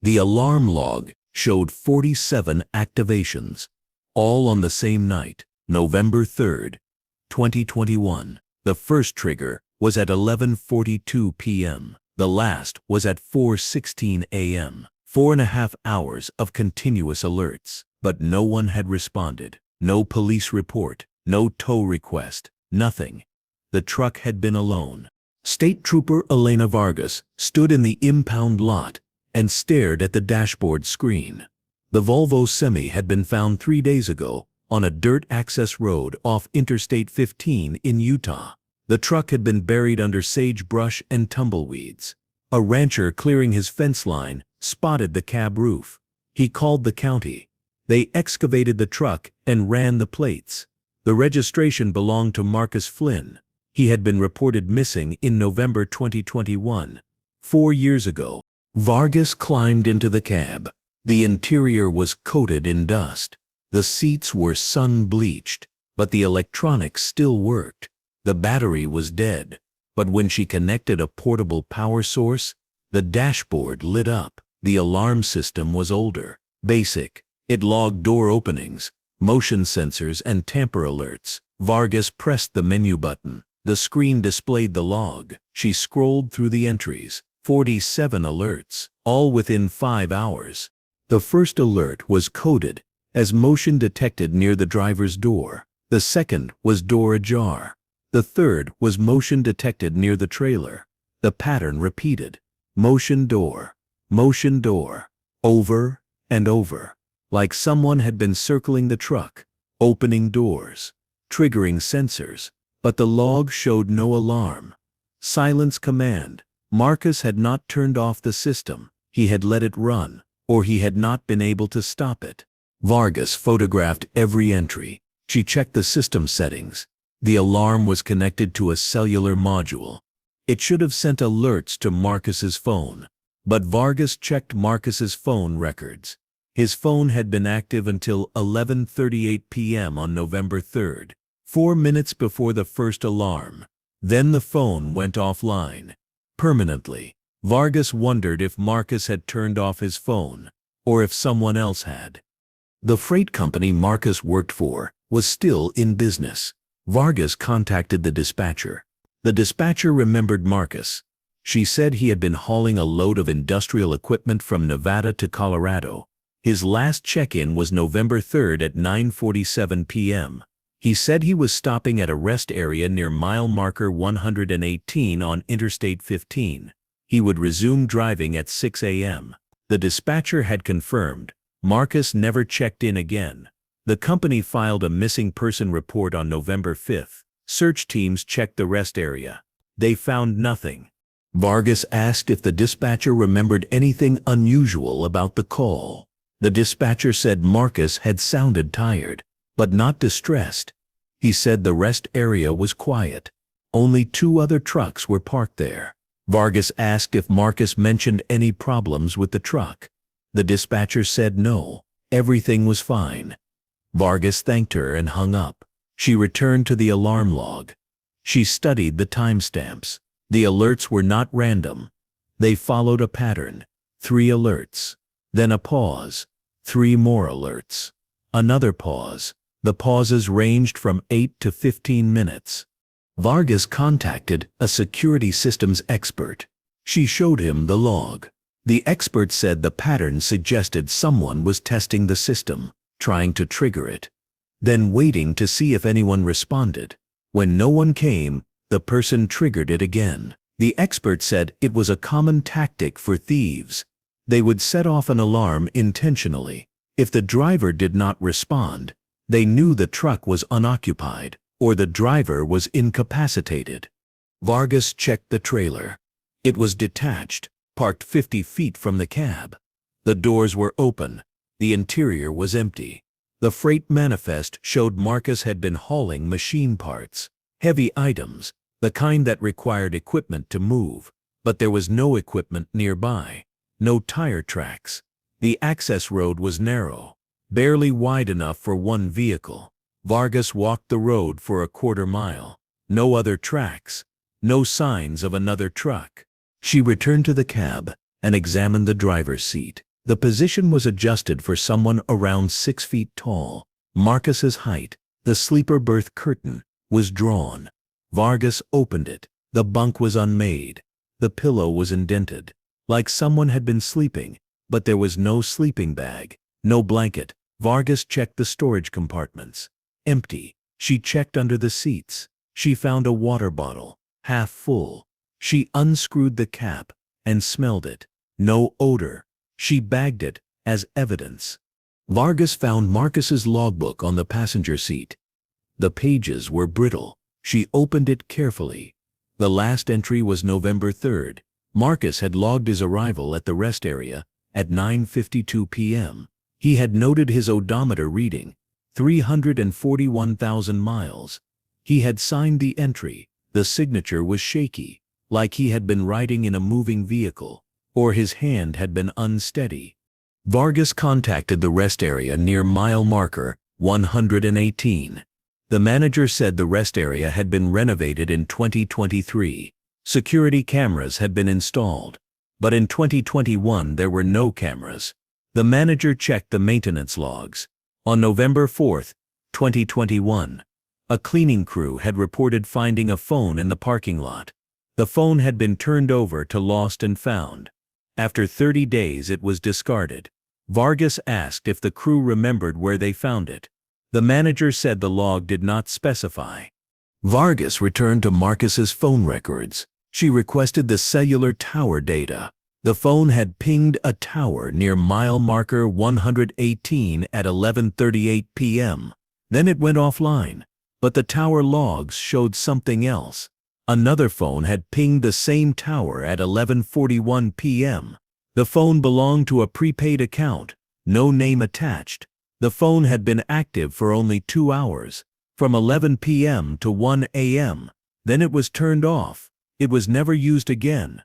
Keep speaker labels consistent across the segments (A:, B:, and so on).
A: The alarm log showed 47 activations, all on the same night, November 3rd, 2021. The first trigger was at 11:42 p.m. The last was at 4:16 a.m. 4.5 hours of continuous alerts, but no one had responded. No police report, no tow request, nothing. The truck had been alone. State Trooper Elena Vargas stood in the impound lot and stared at the dashboard screen. The Volvo Semi had been found 3 days ago on a dirt access road off Interstate 15 in Utah. The truck had been buried under sagebrush and tumbleweeds. A rancher clearing his fence line spotted the cab roof. He called the county. They excavated the truck and ran the plates. The registration belonged to Marcus Flynn. He had been reported missing in November 2021. 4 years ago, Vargas climbed into the cab. The interior was coated in dust. The seats were sun-bleached, but the electronics still worked. The battery was dead, but when she connected a portable power source, the dashboard lit up. The alarm system was older, basic. It logged door openings, motion sensors, and tamper alerts. Vargas pressed the menu button. The screen displayed the log. She scrolled through the entries. 47 alerts, all within 5 hours. The first alert was coded as motion detected near the driver's door. The second was door ajar. The third was motion detected near the trailer. The pattern repeated. Motion door, over and over, like someone had been circling the truck, opening doors, triggering sensors, but the log showed no alarm. Silence command. Marcus had not turned off the system. He had let it run, or he had not been able to stop it. Vargas photographed every entry. She checked the system settings. The alarm was connected to a cellular module. It should have sent alerts to Marcus's phone. But Vargas checked Marcus's phone records. His phone had been active until 11:38 p.m. on November 3rd, 4 minutes before the first alarm. Then the phone went offline. Permanently. Vargas wondered if Marcus had turned off his phone, or if someone else had. The freight company Marcus worked for was still in business. Vargas contacted the dispatcher. The dispatcher remembered Marcus. She said he had been hauling a load of industrial equipment from Nevada to Colorado. His last check-in was November 3rd at 9:47 p.m. He said he was stopping at a rest area near mile marker 118 on Interstate 15. He would resume driving at 6 a.m. The dispatcher had confirmed. Marcus never checked in again. The company filed a missing person report on November 5th. Search teams checked the rest area. They found nothing. Vargas asked if the dispatcher remembered anything unusual about the call. The dispatcher said Marcus had sounded tired, but not distressed. He said the rest area was quiet. Only 2 other trucks were parked there. Vargas asked if Marcus mentioned any problems with the truck. The dispatcher said no, everything was fine. Vargas thanked her and hung up. She returned to the alarm log. She studied the timestamps. The alerts were not random. They followed a pattern. 3 alerts. Then a pause. 3 more alerts. Another pause. The pauses ranged from 8 to 15 minutes. Vargas contacted a security systems expert. She showed him the log. The expert said the pattern suggested someone was testing the system, trying to trigger it, then waiting to see if anyone responded. When no one came, the person triggered it again. The expert said it was a common tactic for thieves. They would set off an alarm intentionally. If the driver did not respond, they knew the truck was unoccupied, or the driver was incapacitated. Vargas checked the trailer. It was detached, parked 50 feet from the cab. The doors were open. The interior was empty. The freight manifest showed Marcus had been hauling machine parts, heavy items, the kind that required equipment to move, but there was no equipment nearby, no tire tracks. The access road was narrow, barely wide enough for one vehicle. Vargas walked the road for a quarter mile. No other tracks, no signs of another truck. She returned to the cab and examined the driver's seat. The position was adjusted for someone around 6 feet tall. Marcus's height. The sleeper berth curtain was drawn. Vargas opened it. The bunk was unmade. The pillow was indented, like someone had been sleeping, but there was no sleeping bag, no blanket. Vargas checked the storage compartments. Empty. She checked under the seats. She found a water bottle, half full. She unscrewed the cap and smelled it. No odor. She bagged it as evidence. Vargas found Marcus's logbook on the passenger seat. The pages were brittle. She opened it carefully. The last entry was November 3rd. Marcus had logged his arrival at the rest area at 9:52 p.m. He had noted his odometer reading 341,000 miles. He had signed the entry. The signature was shaky, like he had been writing in a moving vehicle, or his hand had been unsteady. Vargas contacted the rest area near mile marker 118. The manager said the rest area had been renovated in 2023. Security cameras had been installed, but in 2021 there were no cameras. The manager checked the maintenance logs. On November 4, 2021, a cleaning crew had reported finding a phone in the parking lot. The phone had been turned over to Lost and Found. After 30 days it was discarded. Vargas asked if the crew remembered where they found it. The manager said the log did not specify. Vargas returned to Marcus's phone records. She requested the cellular tower data. The phone had pinged a tower near mile marker 118 at 11:38 p.m. Then it went offline. But the tower logs showed something else. Another phone had pinged the same tower at 11:41 p.m. The phone belonged to a prepaid account, no name attached. The phone had been active for only 2 hours, from 11 p.m. to 1 a.m. Then it was turned off. It was never used again.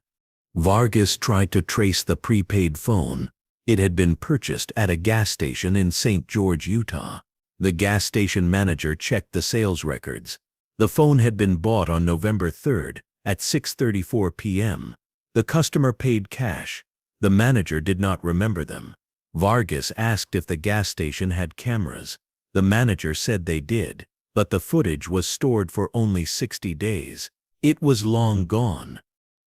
A: Vargas tried to trace the prepaid phone. It had been purchased at a gas station in St. George, Utah. The gas station manager checked the sales records. The phone had been bought on November 3rd at 6:34 p.m. The customer paid cash. The manager did not remember them. Vargas asked if the gas station had cameras. The manager said they did, but the footage was stored for only 60 days. It was long gone.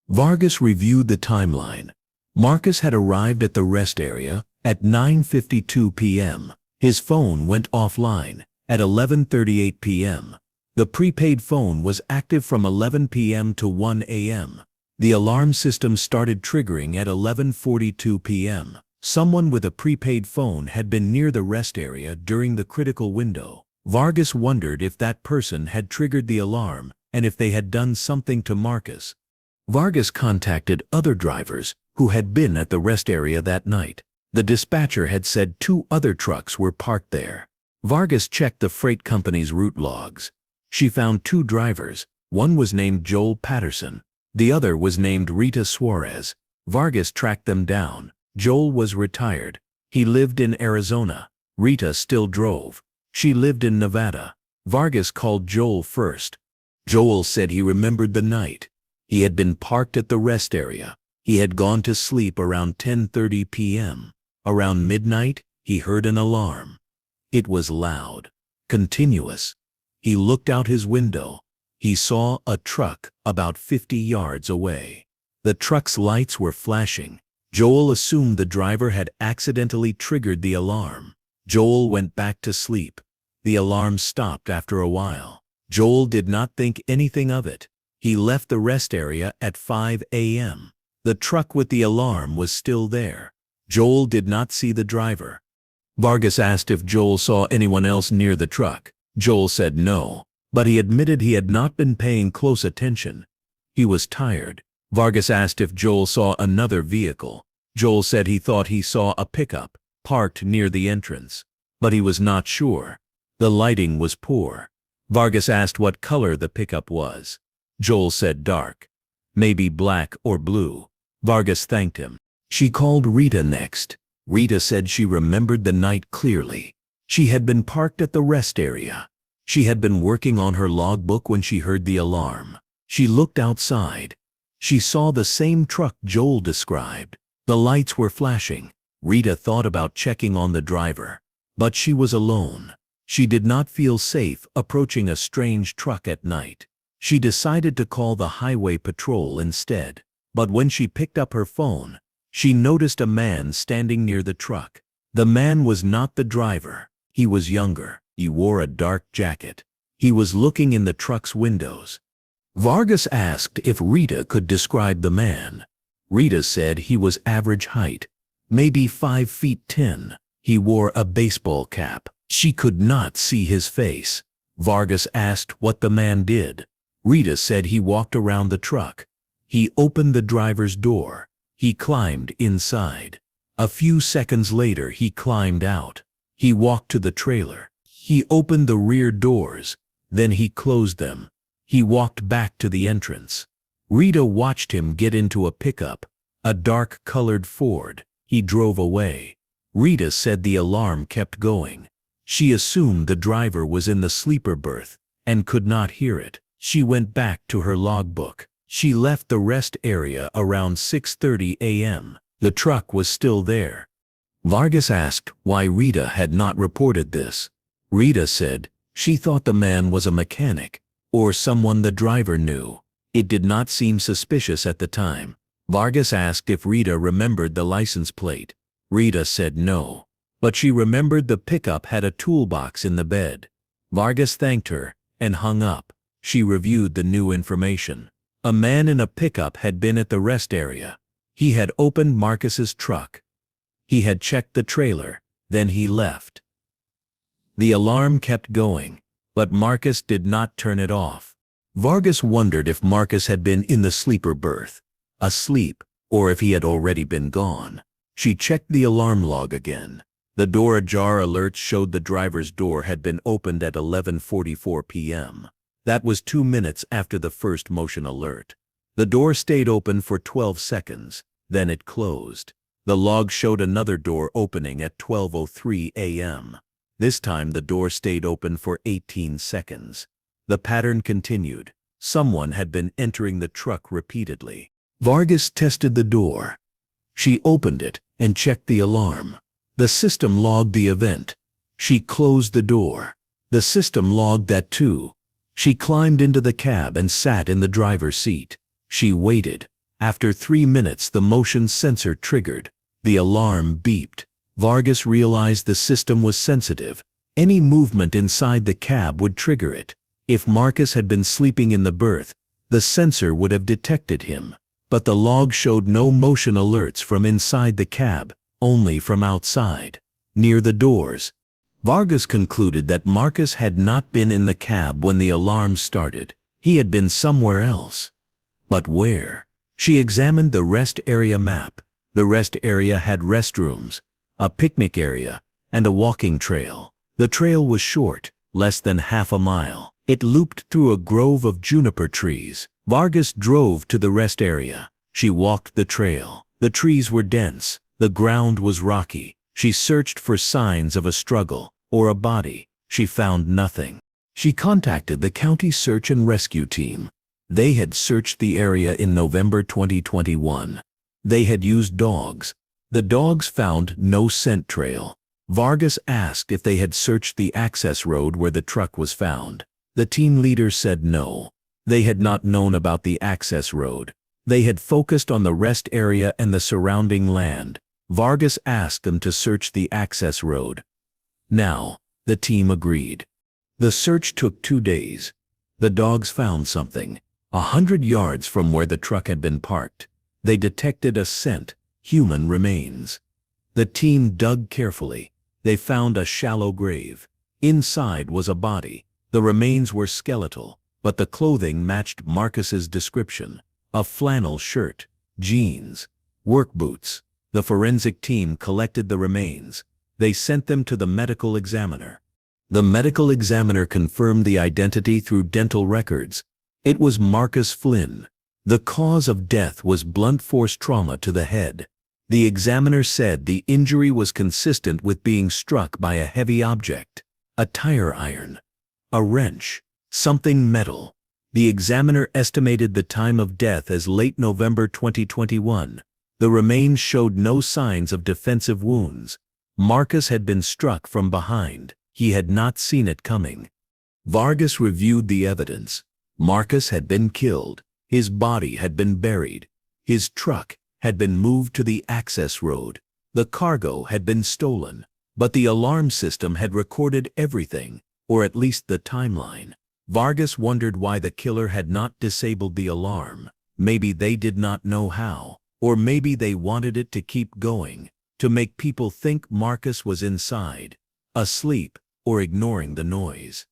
A: Vargas reviewed the timeline. Marcus had arrived at the rest area at 9:52 p.m. His phone went offline at 11:38 p.m. The prepaid phone was active from 11 p.m. to 1 a.m. The alarm system started triggering at 11:42 p.m. Someone with a prepaid phone had been near the rest area during the critical window. Vargas wondered if that person had triggered the alarm and if they had done something to Marcus. Vargas contacted other drivers who had been at the rest area that night. The dispatcher had said 2 other trucks were parked there. Vargas checked the freight company's route logs. She found 2 drivers. One was named Joel Patterson. The other was named Rita Suarez. Vargas tracked them down. Joel was retired. He lived in Arizona. Rita still drove. She lived in Nevada. Vargas called Joel first. Joel said he remembered the night. He had been parked at the rest area. He had gone to sleep around 10:30 p.m. Around midnight, he heard an alarm. It was loud, continuous. He looked out his window. He saw a truck about 50 yards away. The truck's lights were flashing. Joel assumed the driver had accidentally triggered the alarm. Joel went back to sleep. The alarm stopped after a while. Joel did not think anything of it. He left the rest area at 5 a.m. The truck with the alarm was still there. Joel did not see the driver. Vargas asked if Joel saw anyone else near the truck. Joel said no, but he admitted he had not been paying close attention. He was tired. Vargas asked if Joel saw another vehicle. Joel said he thought he saw a pickup parked near the entrance, but he was not sure. The lighting was poor. Vargas asked what color the pickup was. Joel said dark, maybe black or blue. Vargas thanked him. She called Rita next. Rita said she remembered the night clearly. She had been parked at the rest area. She had been working on her logbook when she heard the alarm. She looked outside. She saw the same truck Joel described. The lights were flashing. Rita thought about checking on the driver. But she was alone. She did not feel safe approaching a strange truck at night. She decided to call the highway patrol instead. But when she picked up her phone, she noticed a man standing near the truck. The man was not the driver. He was younger. He wore a dark jacket. He was looking in the truck's windows. Vargas asked if Rita could describe the man. Rita said he was average height, maybe 5 feet 10. He wore a baseball cap. She could not see his face. Vargas asked what the man did. Rita said he walked around the truck. He opened the driver's door. He climbed inside. A few seconds later he climbed out. He walked to the trailer. He opened the rear doors. Then he closed them. He walked back to the entrance. Rita watched him get into a pickup, a dark-colored Ford. He drove away. Rita said the alarm kept going. She assumed the driver was in the sleeper berth and could not hear it. She went back to her logbook. She left the rest area around 6:30 a.m. The truck was still there. Vargas asked why Rita had not reported this. Rita said she thought the man was a mechanic or someone the driver knew. It did not seem suspicious at the time. Vargas asked if Rita remembered the license plate. Rita said no, but she remembered the pickup had a toolbox in the bed. Vargas thanked her and hung up. She reviewed the new information. A man in a pickup had been at the rest area. He had opened Marcus's truck. He had checked the trailer, then he left. The alarm kept going, but Marcus did not turn it off. Vargas wondered if Marcus had been in the sleeper berth, asleep, or if he had already been gone. She checked the alarm log again. The door ajar alert showed the driver's door had been opened at 11:44 p.m. That was 2 minutes after the first motion alert. The door stayed open for 12 seconds, then it closed. The log showed another door opening at 12:03 a.m. This time the door stayed open for 18 seconds. The pattern continued. Someone had been entering the truck repeatedly. Vargas tested the door. She opened it and checked the alarm. The system logged the event. She closed the door. The system logged that too. She climbed into the cab and sat in the driver's seat. She waited. After 3 minutes the motion sensor triggered. The alarm beeped. Vargas realized the system was sensitive. Any movement inside the cab would trigger it. If Marcus had been sleeping in the berth, the sensor would have detected him. But the log showed no motion alerts from inside the cab, only from outside. Near the doors, Vargas concluded that Marcus had not been in the cab when the alarm started. He had been somewhere else. But where? She examined the rest area map. The rest area had restrooms, a picnic area, and a walking trail. The trail was short, less than half a mile. It looped through a grove of juniper trees. Vargas drove to the rest area. She walked the trail. The trees were dense. The ground was rocky. She searched for signs of a struggle or a body. She found nothing. She contacted the county search and rescue team. They had searched the area in November 2021. They had used dogs. The dogs found no scent trail. Vargas asked if they had searched the access road where the truck was found. The team leader said no. They had not known about the access road. They had focused on the rest area and the surrounding land. Vargas asked them to search the access road. Now, the team agreed. The search took 2 days. The dogs found something. 100 yards from where the truck had been parked. They detected a scent, human remains. The team dug carefully. They found a shallow grave. Inside was a body. The remains were skeletal, but the clothing matched Marcus's description. A flannel shirt, jeans, work boots. The forensic team collected the remains. They sent them to the medical examiner. The medical examiner confirmed the identity through dental records. It was Marcus Flynn. The cause of death was blunt force trauma to the head. The examiner said the injury was consistent with being struck by a heavy object, a tire iron, a wrench, something metal. The examiner estimated the time of death as late November 2021. The remains showed no signs of defensive wounds. Marcus had been struck from behind. He had not seen it coming. Vargas reviewed the evidence. Marcus had been killed. His body had been buried. His truck had been moved to the access road. The cargo had been stolen, but the alarm system had recorded everything, or at least the timeline. Vargas wondered why the killer had not disabled the alarm. Maybe they did not know how, or maybe they wanted it to keep going, to make people think Marcus was inside, asleep, or ignoring the noise.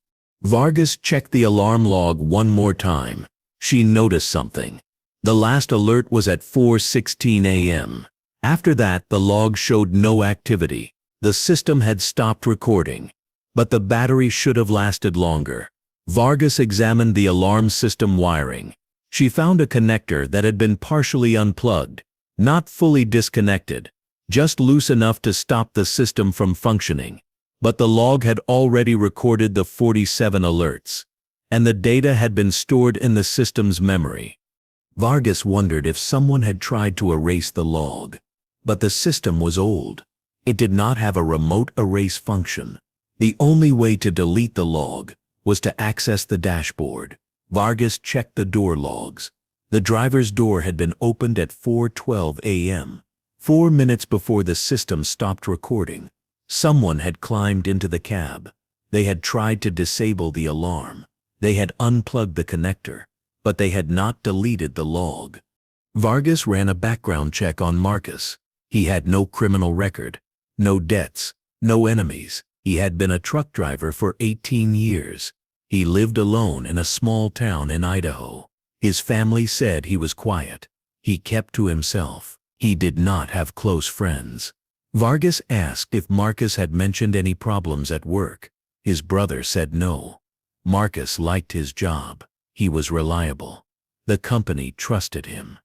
A: Vargas checked the alarm log one more time. She noticed something. The last alert was at 4:16 a.m. After that, the log showed no activity. The system had stopped recording. But the battery should have lasted longer. Vargas examined the alarm system wiring. She found a connector that had been partially unplugged, not fully disconnected, just loose enough to stop the system from functioning. But the log had already recorded the 47 alerts, and the data had been stored in the system's memory. Vargas wondered if someone had tried to erase the log. But the system was old. It did not have a remote erase function. The only way to delete the log was to access the dashboard. Vargas checked the door logs. The driver's door had been opened at 4:12 a.m., 4 minutes before the system stopped recording. Someone had climbed into the cab. They had tried to disable the alarm. They had unplugged the connector, but they had not deleted the log. Vargas ran a background check on Marcus. He had no criminal record, no debts, no enemies. He had been a truck driver for 18 years. He lived alone in a small town in Idaho. His family said he was quiet. He kept to himself. He did not have close friends. Vargas asked if Marcus had mentioned any problems at work. His brother said no. Marcus liked his job. He was reliable. The company trusted him.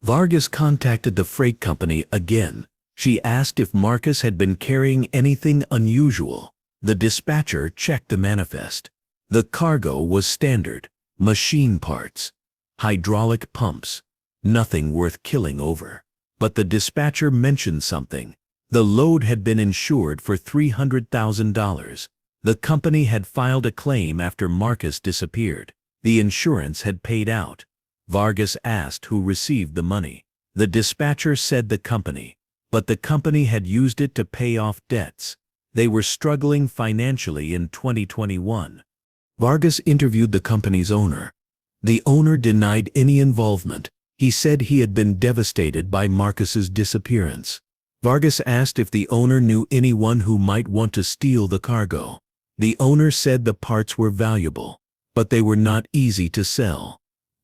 A: Vargas contacted the freight company again. She asked if Marcus had been carrying anything unusual. The dispatcher checked the manifest. The cargo was standard, machine parts, hydraulic pumps, nothing worth killing over. But the dispatcher mentioned something. The load had been insured for $300,000. The company had filed a claim after Marcus disappeared. The insurance had paid out. Vargas asked who received the money. The dispatcher said the company, but the company had used it to pay off debts. They were struggling financially in 2021. Vargas interviewed the company's owner. The owner denied any involvement. He said he had been devastated by Marcus's disappearance. Vargas asked if the owner knew anyone who might want to steal the cargo. The owner said the parts were valuable, but they were not easy to sell.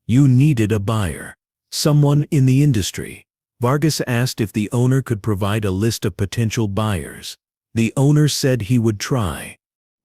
A: You needed a buyer, someone in the industry. Vargas asked if the owner could provide a list of potential buyers. The owner said he would try.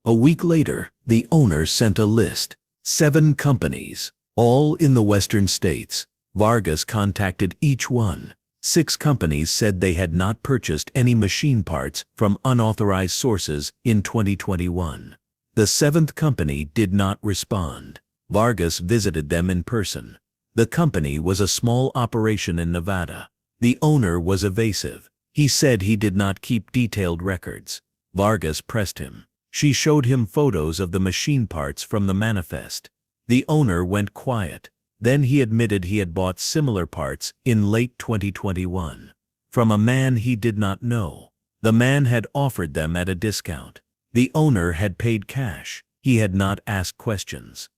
A: A week later, the owner sent a list. 7 companies, all in the western states. Vargas contacted each one. 6 companies said they had not purchased any machine parts from unauthorized sources in 2021. The 7th company did not respond. Vargas visited them in person. The company was a small operation in Nevada. The owner was evasive. He said he did not keep detailed records. Vargas pressed him. She showed him photos of the machine parts from the manifest. The owner went quiet. Then he admitted he had bought similar parts in late 2021 from a man he did not know. The man had offered them at a discount. The owner had paid cash. He had not asked questions.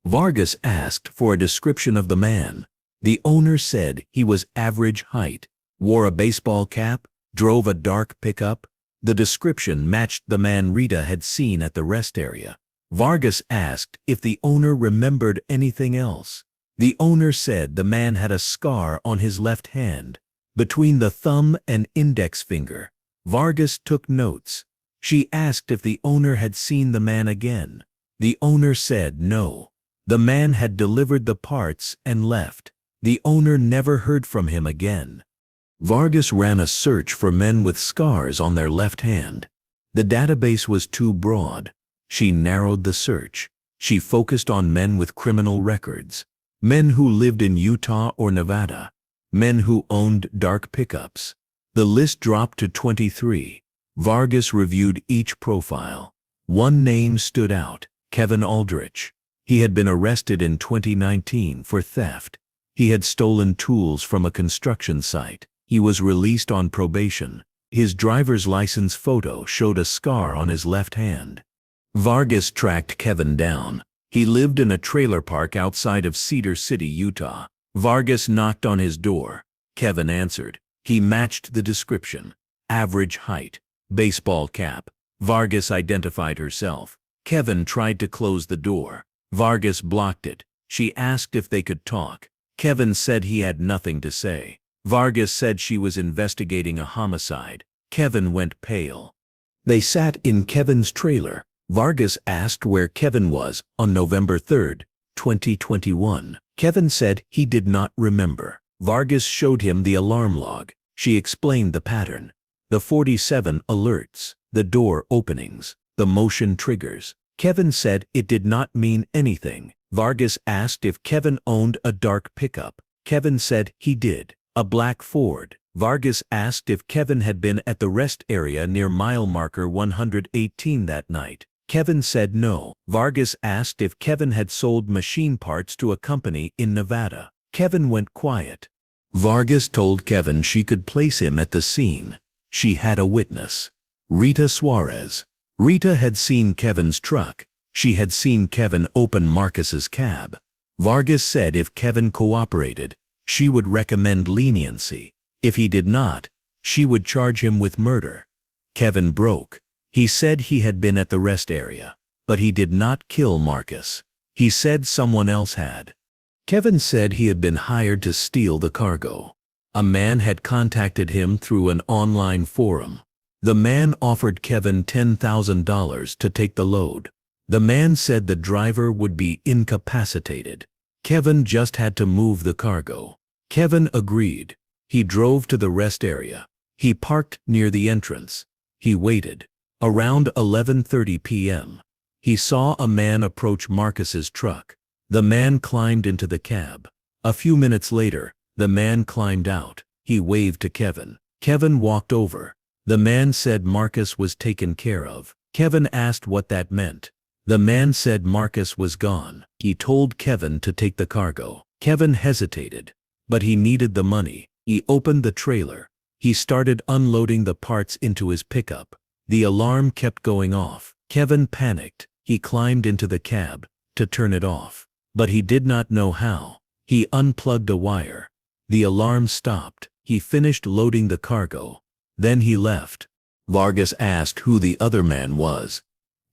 A: Vargas asked for a description of the man. The owner said he was average height, wore a baseball cap, drove a dark pickup. The description matched the man Rita had seen at the rest area. Vargas asked if the owner remembered anything else. The owner said the man had a scar on his left hand, between the thumb and index finger. Vargas took notes. She asked if the owner had seen the man again. The owner said no. The man had delivered the parts and left. The owner never heard from him again. Vargas ran a search for men with scars on their left hand. The database was too broad. She narrowed the search. She focused on men with criminal records. Men who lived in Utah or Nevada. Men who owned dark pickups. The list dropped to 23. Vargas reviewed each profile. One name stood out: Kevin Aldrich. He had been arrested in 2019 for theft. He had stolen tools from a construction site. He was released on probation. His driver's license photo showed a scar on his left hand. Vargas tracked Kevin down. He lived in a trailer park outside of Cedar City, Utah. Vargas knocked on his door. Kevin answered. He matched the description. Average height, baseball cap. Vargas identified herself. Kevin tried to close the door. Vargas blocked it. She asked if they could talk. Kevin said he had nothing to say. Vargas said she was investigating a homicide. Kevin went pale. They sat in Kevin's trailer. Vargas asked where Kevin was on November 3, 2021. Kevin said he did not remember. Vargas showed him the alarm log. She explained the pattern. The 47 alerts, the door openings, the motion triggers. Kevin said it did not mean anything. Vargas asked if Kevin owned a dark pickup. Kevin said he did. A black Ford. Vargas asked if Kevin had been at the rest area near mile marker 118 that night. Kevin said no. Vargas asked if Kevin had sold machine parts to a company in Nevada. Kevin went quiet. Vargas told Kevin she could place him at the scene. She had a witness. Rita Suarez. Rita had seen Kevin's truck. She had seen Kevin open Marcus's cab. Vargas said if Kevin cooperated, she would recommend leniency. If he did not, she would charge him with murder. Kevin broke. He said he had been at the rest area, but he did not kill Marcus. He said someone else had. Kevin said he had been hired to steal the cargo. A man had contacted him through an online forum. The man offered Kevin $10,000 to take the load. The man said the driver would be incapacitated. Kevin just had to move the cargo. Kevin agreed. He drove to the rest area. He parked near the entrance. He waited. Around 11:30 p.m., he saw a man approach Marcus's truck. The man climbed into the cab. A few minutes later, the man climbed out. He waved to Kevin. Kevin walked over. The man said Marcus was taken care of. Kevin asked what that meant. The man said Marcus was gone. He told Kevin to take the cargo. Kevin hesitated, but he needed the money. He opened the trailer. He started unloading the parts into his pickup. The alarm kept going off. Kevin panicked. He climbed into the cab to turn it off, but he did not know how. He unplugged a wire. The alarm stopped. He finished loading the cargo. Then he left. Vargas asked who the other man was.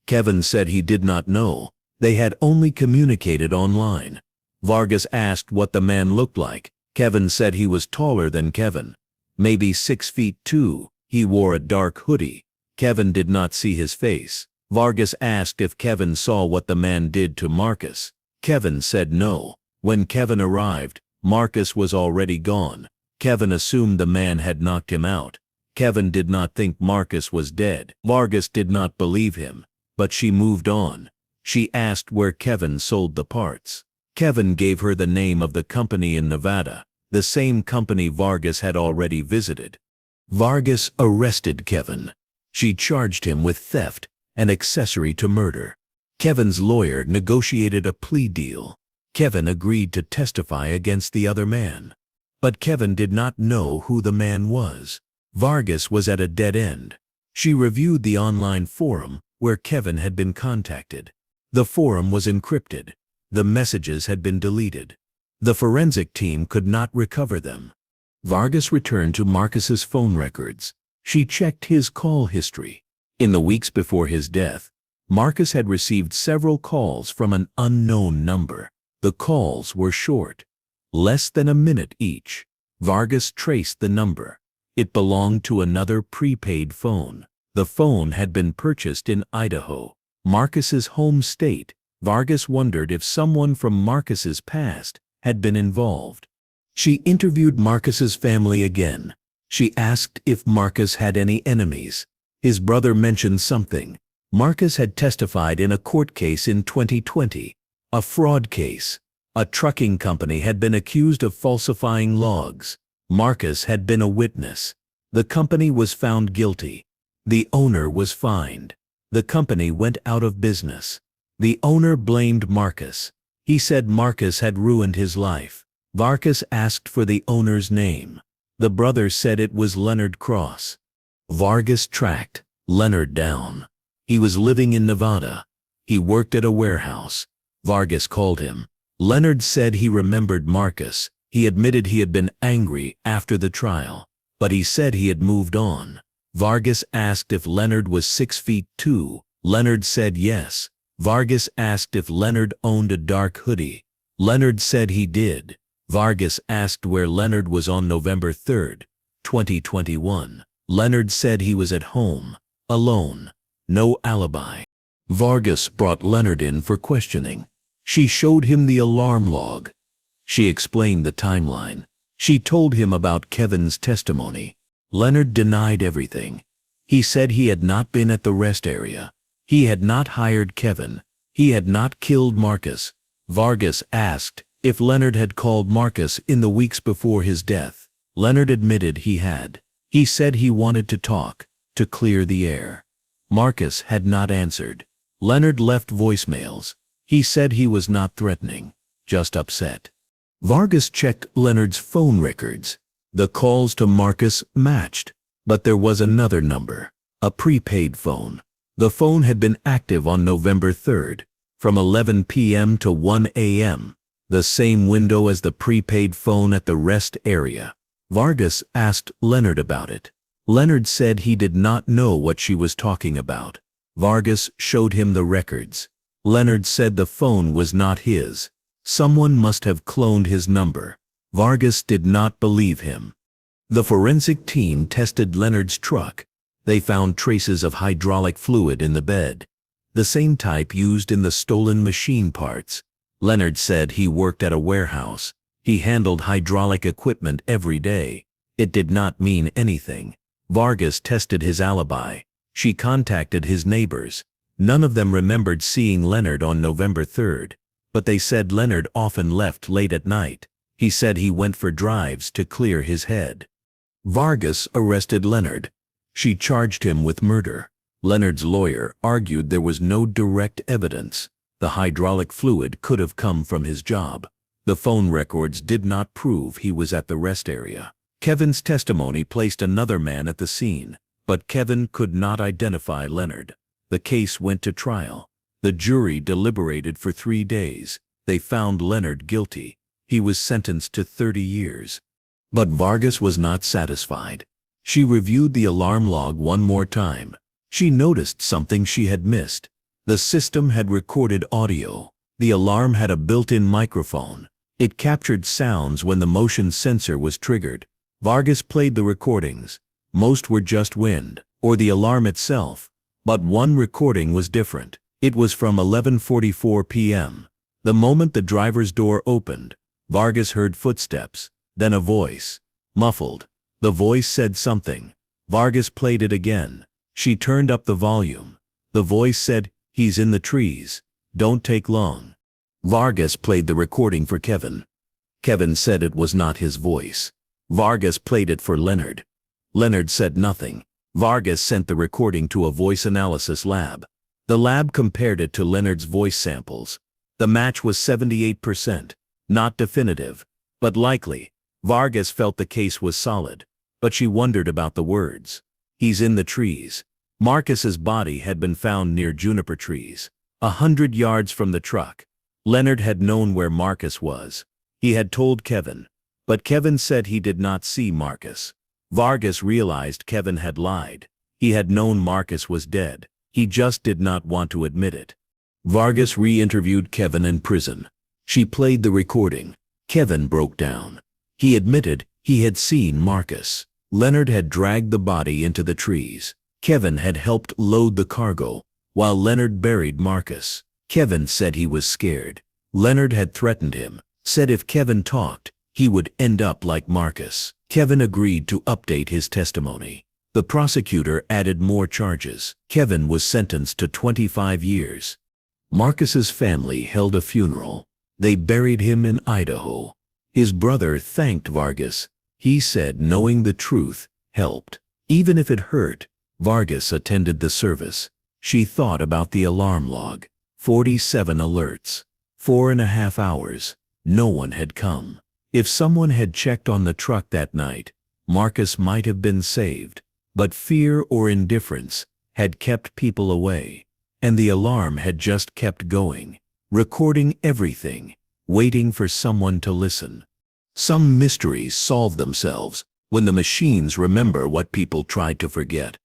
A: Kevin said he did not know. They had only communicated online. Vargas asked what the man looked like. Kevin said he was taller than Kevin, maybe 6'2". He wore a dark hoodie. Kevin did not see his face. Vargas asked if Kevin saw what the man did to Marcus. Kevin said no. When Kevin arrived, Marcus was already gone. Kevin assumed the man had knocked him out. Kevin did not think Marcus was dead. Vargas did not believe him, but she moved on. She asked where Kevin sold the parts. Kevin gave her the name of the company in Nevada, the same company Vargas had already visited. Vargas arrested Kevin. She charged him with theft and accessory to murder. Kevin's lawyer negotiated a plea deal. Kevin agreed to testify against the other man. But Kevin did not know who the man was. Vargas was at a dead end. She reviewed the online forum where Kevin had been contacted. The forum was encrypted. The messages had been deleted. The forensic team could not recover them. Vargas returned to Marcus's phone records. She checked his call history. In the weeks before his death, Marcus had received several calls from an unknown number. The calls were short, less than a minute each. Vargas traced the number. It belonged to another prepaid phone. The phone had been purchased in Idaho, Marcus's home state. Vargas wondered if someone from Marcus's past had been involved. She interviewed Marcus's family again. She asked if Marcus had any enemies. His brother mentioned something. Marcus had testified in a court case in 2020, a fraud case. A trucking company had been accused of falsifying logs. Marcus had been a witness. The company was found guilty. The owner was fined. The company went out of business. The owner blamed Marcus. He said Marcus had ruined his life. Vargas asked for the owner's name. The brother said it was Leonard Cross. Vargas tracked Leonard down. He was living in Nevada. He worked at a warehouse. Vargas called him. Leonard said he remembered Marcus. He admitted he had been angry after the trial, but he said he had moved on. Vargas asked if Leonard was 6'2". Leonard said yes. Vargas asked if Leonard owned a dark hoodie. Leonard said he did. Vargas asked where Leonard was on November 3, 2021. Leonard said he was at home, alone, no alibi. Vargas brought Leonard in for questioning. She showed him the alarm log. She explained the timeline. She told him about Kevin's testimony. Leonard denied everything. He said he had not been at the rest area. He had not hired Kevin. He had not killed Marcus. Vargas asked if Leonard had called Marcus in the weeks before his death. Leonard admitted he had. He said he wanted to talk, to clear the air. Marcus had not answered. Leonard left voicemails. He said he was not threatening, just upset. Vargas checked Leonard's phone records. The calls to Marcus matched, but there was another number, a prepaid phone. The phone had been active on November 3rd, from 11 p.m. to 1 a.m., the same window as the prepaid phone at the rest area. Vargas asked Leonard about it. Leonard said he did not know what she was talking about. Vargas showed him the records. Leonard said the phone was not his. Someone must have cloned his number. Vargas did not believe him. The forensic team tested Leonard's truck. They found traces of hydraulic fluid in the bed, the same type used in the stolen machine parts. Leonard said he worked at a warehouse. He handled hydraulic equipment every day. It did not mean anything. Vargas tested his alibi. She contacted his neighbors. None of them remembered seeing Leonard on November 3rd, but they said Leonard often left late at night. He said he went for drives to clear his head. Vargas arrested Leonard. She charged him with murder. Leonard's lawyer argued there was no direct evidence. The hydraulic fluid could have come from his job. The phone records did not prove he was at the rest area. Kevin's testimony placed another man at the scene, but Kevin could not identify Leonard. The case went to trial. The jury deliberated for 3 days. They found Leonard guilty. He was sentenced to 30 years. But Vargas was not satisfied. She reviewed the alarm log one more time. She noticed something she had missed. The system had recorded audio. The alarm had a built-in microphone. It captured sounds when the motion sensor was triggered. Vargas played the recordings. Most were just wind, or the alarm itself. But one recording was different. It was from 11:44 p.m. The moment the driver's door opened, Vargas heard footsteps, then a voice, muffled. The voice said something. Vargas played it again. She turned up the volume. The voice said, "He's in the trees. Don't take long." Vargas played the recording for Kevin. Kevin said it was not his voice. Vargas played it for Leonard. Leonard said nothing. Vargas sent the recording to a voice analysis lab. The lab compared it to Leonard's voice samples. The match was 78%. Not definitive, but likely. Vargas felt the case was solid, but she wondered about the words. "He's in the trees." Marcus's body had been found near juniper trees, 100 yards from the truck. Leonard had known where Marcus was. He had told Kevin, but Kevin said he did not see Marcus. Vargas realized Kevin had lied. He had known Marcus was dead. He just did not want to admit it. Vargas re-interviewed Kevin in prison. She played the recording. Kevin broke down. He admitted he had seen Marcus. Leonard had dragged the body into the trees. Kevin had helped load the cargo, while Leonard buried Marcus. Kevin said he was scared. Leonard had threatened him, said if Kevin talked, he would end up like Marcus. Kevin agreed to update his testimony. The prosecutor added more charges. Kevin was sentenced to 25 years. Marcus's family held a funeral. They buried him in Idaho. His brother thanked Vargas. He said knowing the truth helped. Even if it hurt, Vargas attended the service. She thought about the alarm log. 47 alerts. 4.5 hours. No one had come. If someone had checked on the truck that night, Marcus might have been saved. But fear or indifference had kept people away. And the alarm had just kept going, recording everything, waiting for someone to listen. Some mysteries solve themselves when the machines remember what people tried to forget.